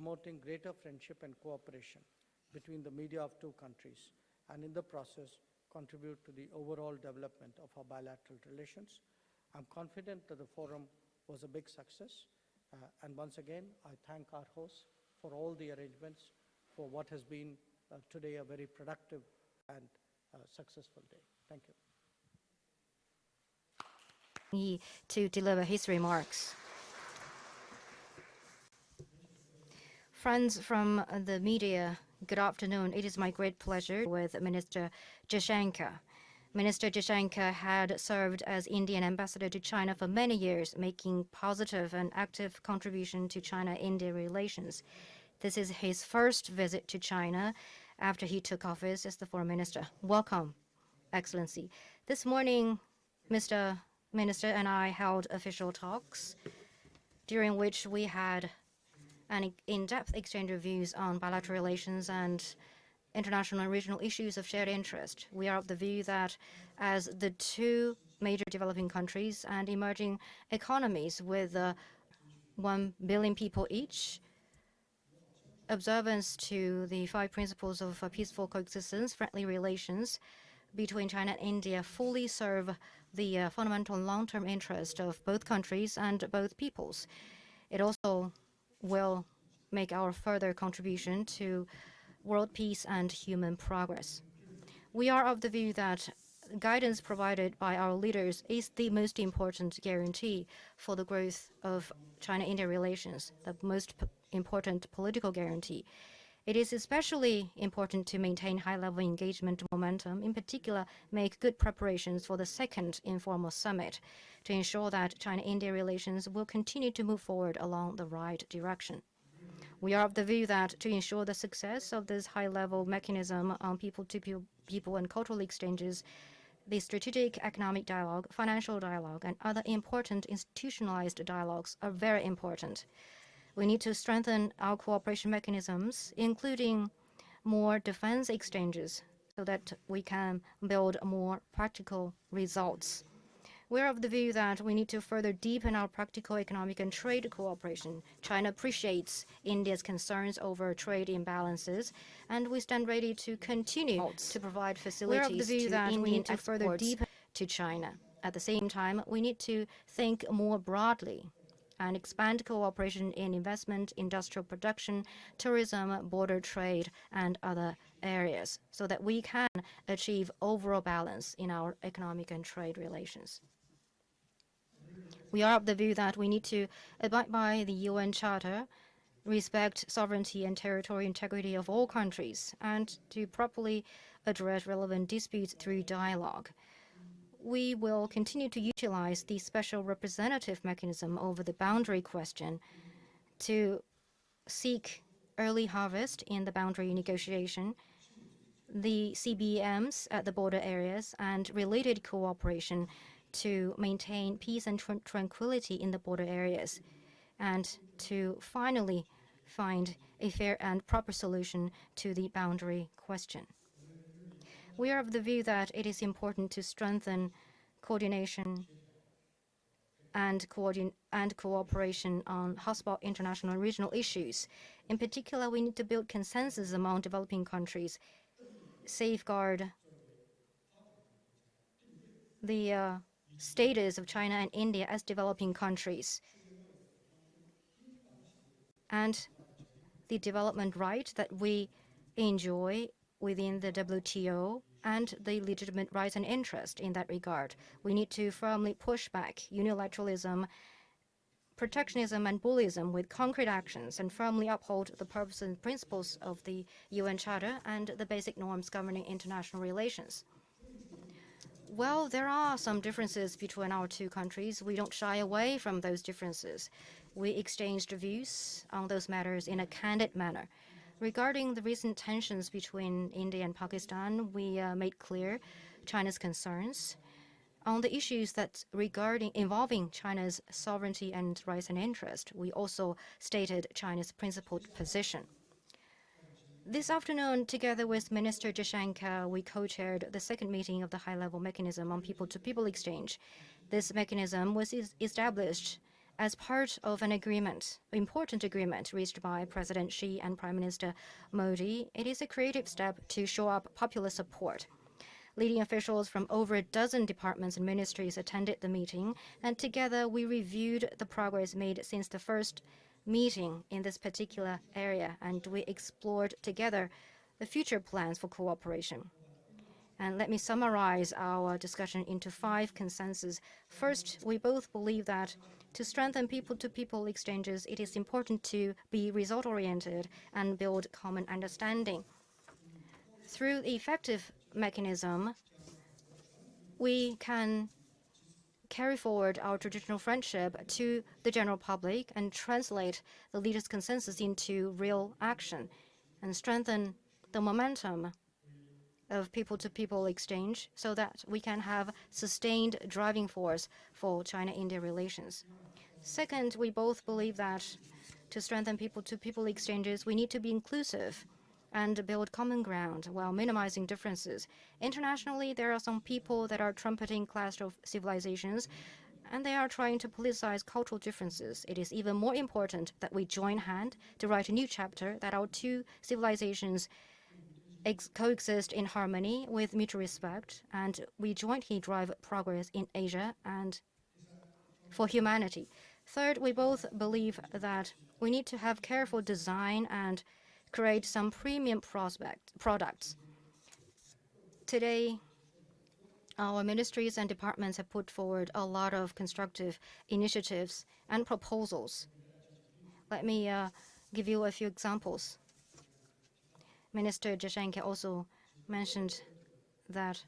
promoting greater friendship and cooperation between the media of two countries, and in the process contribute to the overall development of our bilateral relations. I'm confident that the forum was a big success, and once again, I thank our hosts for all the arrangements for what has been today a very productive and successful day. Thank you. To deliver his remarks. Friends from the media, good afternoon. It is my great pleasure with Minister Jaishankar. Minister Jaishankar had served as Indian ambassador to China for many years, making positive and active contribution to China-India relations. This is his first visit to China after he took office as the foreign minister. Welcome, Excellency. This morning, Mr. Minister and I held official talks, during which we had an in-depth exchange of views on bilateral relations and international and regional issues of shared interest. We are of the view that as the two major developing countries and emerging economies with 1 billion people each, observance to the 5 principles of peaceful coexistence, friendly relations between China and India fully serve the fundamental long-term interest of both countries and both peoples. It also will make our further contribution to world peace and human progress. We are of the view that guidance provided by our leaders is the most important guarantee for the growth of China-India relations, the most important political guarantee. It is especially important to maintain high-level engagement momentum, in particular, make good preparations for the second informal summit to ensure that China-India relations will continue to move forward along the right direction. We are of the view that to ensure the success of this high-level mechanism on people-to-people and cultural exchanges, the strategic economic dialogue, financial dialogue, and other important institutionalized dialogues are very important. We need to strengthen our cooperation mechanisms, including more defense exchanges, so that we can build more practical results. We're of the view that we need to further deepen our practical economic and trade cooperation. China appreciates India's concerns over trade imbalances, and we stand ready to continue to provide facilities to Indian exports to China. At the same time, we need to think more broadly and expand cooperation in investment, industrial production, tourism, border trade, and other areas, so that we can achieve overall balance in our economic and trade relations. We are of the view that we need to abide by the UN Charter, respect sovereignty and territorial integrity of all countries, and to properly address relevant disputes through dialogue. We will continue to utilize the special representative mechanism over the boundary question to seek early harvest in the boundary negotiation, the CBMs at the border areas, and related cooperation to maintain peace and tranquility in the border areas, and to finally find a fair and proper solution to the boundary question. We are of the view that it is important to strengthen coordination and cooperation on hotspot international and regional issues. In particular, we need to build consensus among developing countries, safeguard the status of China and India as developing countries, and the development right that we enjoy within the WTO and the legitimate rights and interest in that regard. We need to firmly push back unilateralism, protectionism, and bullyism with concrete actions, and firmly uphold the purpose and principles of the UN Charter and the basic norms governing international relations. Well, there are some differences between our two countries. We don't shy away from those differences. We exchanged views on those matters in a candid manner. Regarding the recent tensions between India and Pakistan, we made clear China's concerns. On the issues that involving China's sovereignty and rights and interest, we also stated China's principled position. This afternoon, together with Minister Jaishankar, we co-chaired the second meeting of the high-level mechanism on people-to-people exchange. This mechanism was established as part of an agreement, important agreement reached by President Xi and Prime Minister Modi, it is a creative step to show up popular support. Leading officials from over a dozen departments and ministries attended the meeting, and together we reviewed the progress made since the first meeting in this particular area, and we explored together the future plans for cooperation. And let me summarize our discussion into 5 consensus. First, we both believe that to strengthen people-to-people exchanges, it is important to be result-oriented and build common understanding. Through the effective mechanism, we can carry forward our traditional friendship to the general public and translate the leaders' consensus into real action and strengthen the momentum of people-to-people exchange so that we can have sustained driving force for China-India relations. Second, we both believe that to strengthen people-to-people exchanges, we need to be inclusive and build common ground while minimizing differences. Internationally, there are some people that are trumpeting clash of civilizations, and they are trying to politicize cultural differences. It is even more important that we join hand to write a new chapter, that our two civilizations coexist in harmony with mutual respect, and we jointly drive progress in Asia and for humanity. Third, we both believe that we need to have careful design and create some premium products. Today, our ministries and departments have put forward a lot of constructive initiatives and proposals. Let me give you a few examples. Minister Jashanke also mentioned that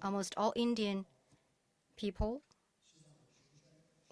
almost all Indian people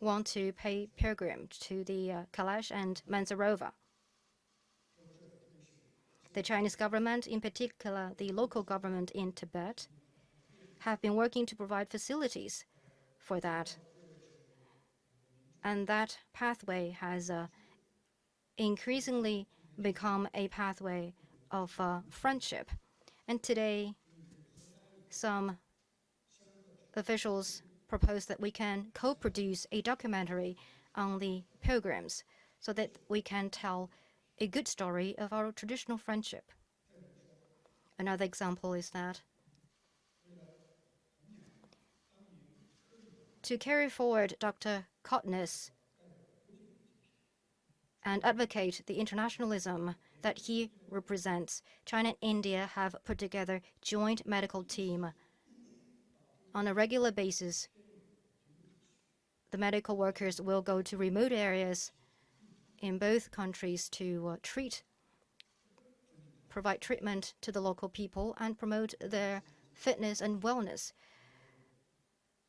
want to pay pilgrimage to the Kailash and Mansarovar. The Chinese government, in particular the local government in Tibet, have been working to provide facilities for that. And that pathway has increasingly become a pathway of friendship. And today, some officials propose that we can co-produce a documentary on the pilgrims so that we can tell a good story of our traditional friendship. Another example is that to carry forward Dr. Cotton's and advocate the internationalism that he represents, China and India have put together joint medical team. On a regular basis, the medical workers will go to remote areas in both countries to provide treatment to the local people and promote their fitness and wellness.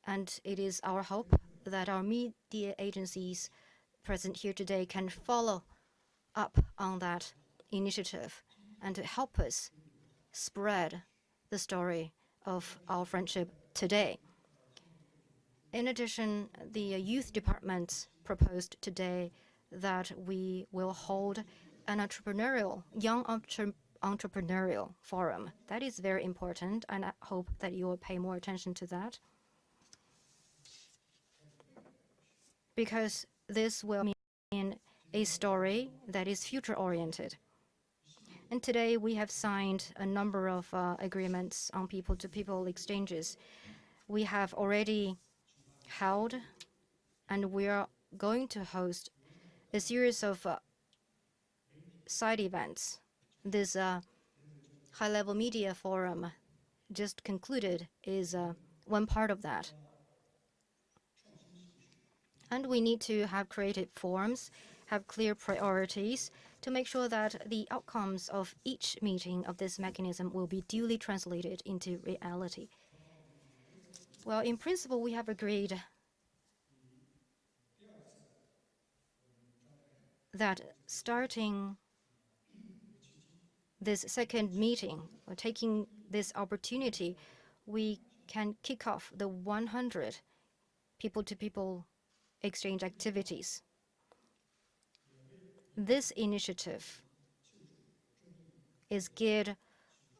And it is our hope that our media agencies present here today can follow up on that initiative and to help us spread the story of our friendship today. In addition, the youth department proposed today that we will hold an young entrepreneurial forum. That is very important, and I hope that you will pay more attention to that, because this will mean a story that is future-oriented. And today we have signed a number of agreements on people-to-people exchanges. We have already held, and we are going to host a series of side events. This high-level media forum just concluded is one part of that. And we need to have creative forms, have clear priorities to make sure that the outcomes of each meeting of this mechanism will be duly translated into reality. Well, in principle, we have agreed that starting this second meeting, or taking this opportunity, we can kick off the 100 people-to-people exchange activities. This initiative is geared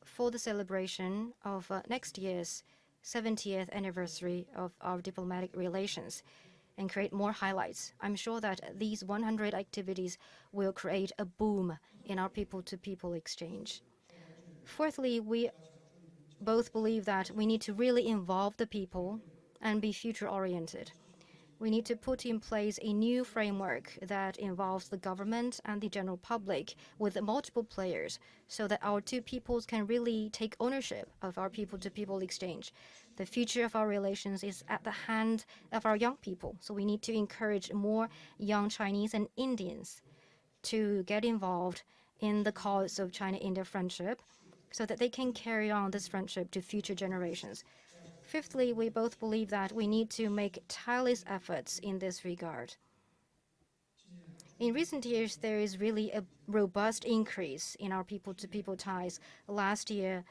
for the celebration of next year's 70th anniversary of our diplomatic relations. and create more highlights. I'm sure that these 100 activities will create a boom in our people-to-people exchange. Fourthly, we both believe that we need to really involve the people and be future-oriented. We need to put in place a new framework that involves the government and the general public with multiple players so that our two peoples can really take ownership of our people-to-people exchange. The future of our relations is at the hand of our young people, so we need to encourage more young Chinese and Indians to get involved in the cause of China-India friendship so that they can carry on this friendship to future generations. Fifthly, we both believe that we need to make tireless efforts in this regard. In recent years, there is really a robust increase in our people-to-people ties. Last year,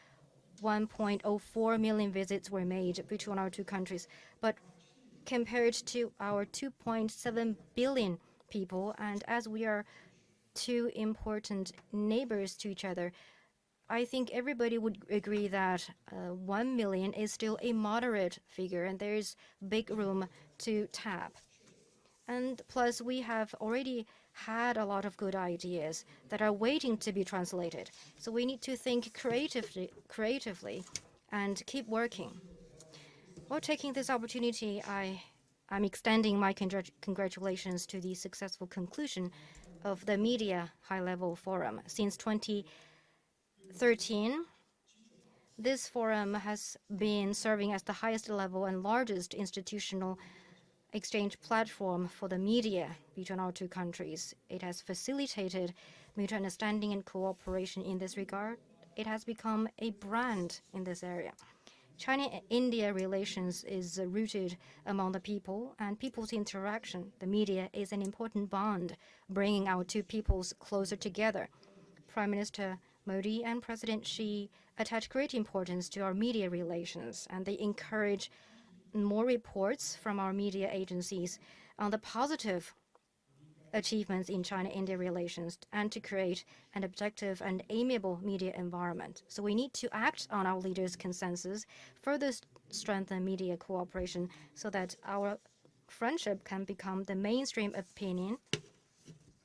1.04 million visits were made between our two countries. But compared to our 2.7 billion people, and as we are two important neighbors to each other, I think everybody would agree that 1 million is still a moderate figure, and there is big room to tap. And plus, we have already had a lot of good ideas that are waiting to be translated. So we need to think creatively and keep working. While taking this opportunity, I'm extending my congratulations to the successful conclusion of the Media High-Level Forum. Since 2013, this forum has been serving as the highest level and largest institutional exchange platform for the media between our two countries. It has facilitated mutual understanding and cooperation in this regard. It has become a brand in this area. China-India relations is rooted among the people and people's interaction. The media is an important bond, bringing our two peoples closer together. Prime Minister Modi and President Xi attach great importance to our media relations, and they encourage more reports from our media agencies on the positive achievements in China-India relations and to create an objective and amiable media environment. So we need to act on our leaders' consensus, further strengthen media cooperation so that our friendship can become the mainstream opinion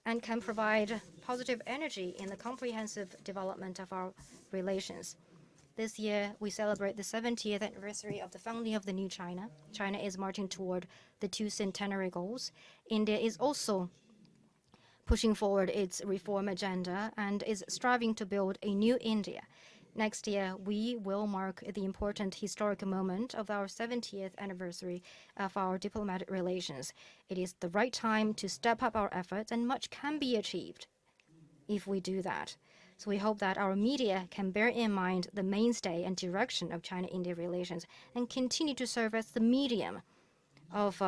and can provide positive energy in the comprehensive development of our relations. This year, we celebrate the 70th anniversary of the founding of the new China. China is marching toward the two centenary goals. India is also pushing forward its reform agenda and is striving to build a new India. Next year, we will mark the important historic moment of our 70th anniversary of our diplomatic relations. It is the right time to step up our efforts, and much can be achieved if we do that. So we hope that our media can bear in mind the mainstay and direction of China-India relations and continue to serve as the medium of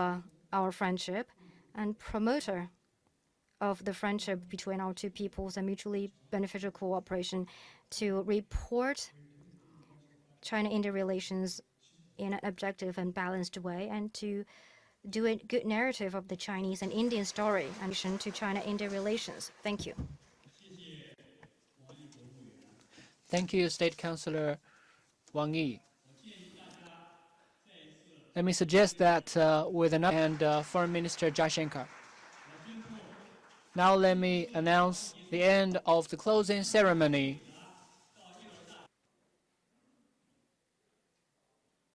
our friendship and promoter of the friendship between our two peoples and mutually beneficial cooperation to report China-India relations in an objective and balanced way and to do a good narrative of the Chinese and Indian story and to China-India relations. Thank you. Thank you, State Councillor Wang Yi. Let me suggest that with another and Foreign Minister Jaishankar. Now let me announce the end of the closing ceremony